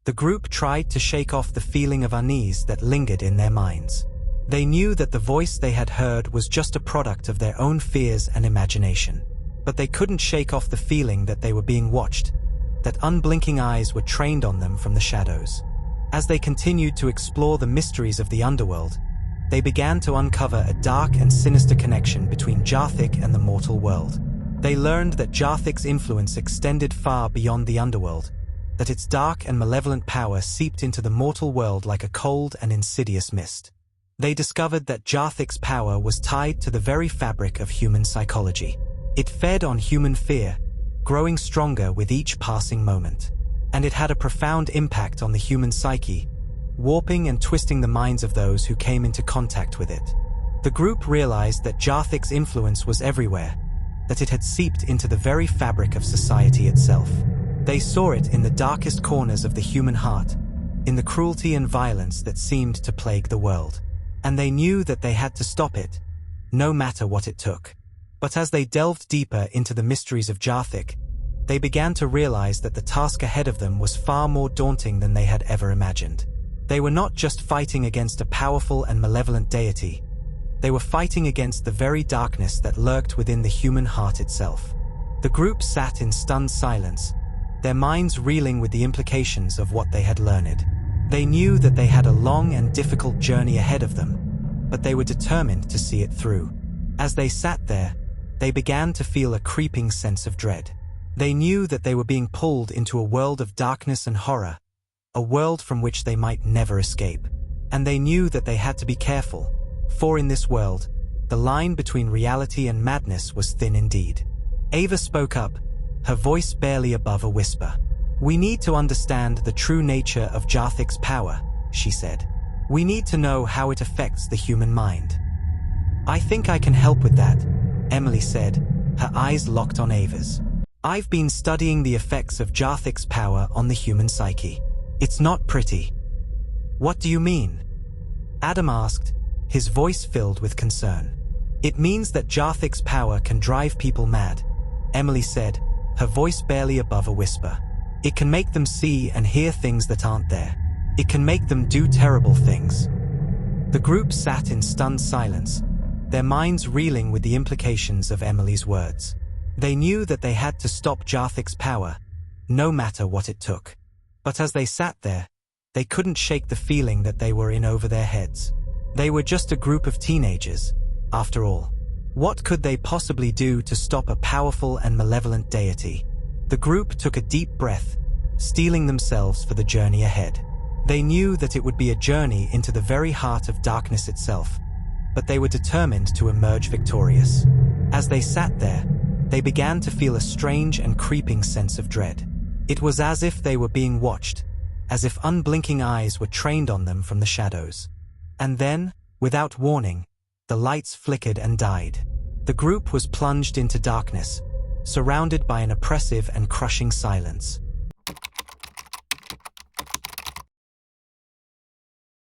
The group tried to shake off the feeling of unease that lingered in their minds. They knew that the voice they had heard was just a product of their own fears and imagination. But they couldn't shake off the feeling that they were being watched, that unblinking eyes were trained on them from the shadows. As they continued to explore the mysteries of the underworld, they began to uncover a dark and sinister connection between Zha'Thik and the mortal world. They learned that Zha'Thik's influence extended far beyond the underworld, that its dark and malevolent power seeped into the mortal world like a cold and insidious mist. They discovered that Zha'Thik's power was tied to the very fabric of human psychology. It fed on human fear, growing stronger with each passing moment. And it had a profound impact on the human psyche, warping and twisting the minds of those who came into contact with it. The group realized that Zha'Thik's influence was everywhere, that it had seeped into the very fabric of society itself. They saw it in the darkest corners of the human heart, in the cruelty and violence that seemed to plague the world. And they knew that they had to stop it, no matter what it took. But as they delved deeper into the mysteries of Zha'Thik, they began to realize that the task ahead of them was far more daunting than they had ever imagined. They were not just fighting against a powerful and malevolent deity. They were fighting against the very darkness that lurked within the human heart itself. The group sat in stunned silence, their minds reeling with the implications of what they had learned. They knew that they had a long and difficult journey ahead of them, but they were determined to see it through. As they sat there, they began to feel a creeping sense of dread. They knew that they were being pulled into a world of darkness and horror, a world from which they might never escape. And they knew that they had to be careful, for in this world, the line between reality and madness was thin indeed. Ava spoke up, her voice barely above a whisper. "We need to understand the true nature of Zha'Thik's power," she said. "We need to know how it affects the human mind." "I think I can help with that," Emily said, her eyes locked on Ava's. "I've been studying the effects of Zha'Thik's power on the human psyche. It's not pretty." "What do you mean?" Adam asked, his voice filled with concern. "It means that Zha'Thik's power can drive people mad," Emily said, her voice barely above a whisper. "It can make them see and hear things that aren't there. It can make them do terrible things." The group sat in stunned silence, their minds reeling with the implications of Emily's words. They knew that they had to stop Zha'Thik's power, no matter what it took. But as they sat there, they couldn't shake the feeling that they were in over their heads. They were just a group of teenagers, after all. What could they possibly do to stop a powerful and malevolent deity? The group took a deep breath, steeling themselves for the journey ahead. They knew that it would be a journey into the very heart of darkness itself, but they were determined to emerge victorious. As they sat there, they began to feel a strange and creeping sense of dread. It was as if they were being watched, as if unblinking eyes were trained on them from the shadows. And then, without warning, the lights flickered and died. The group was plunged into darkness, surrounded by an oppressive and crushing silence.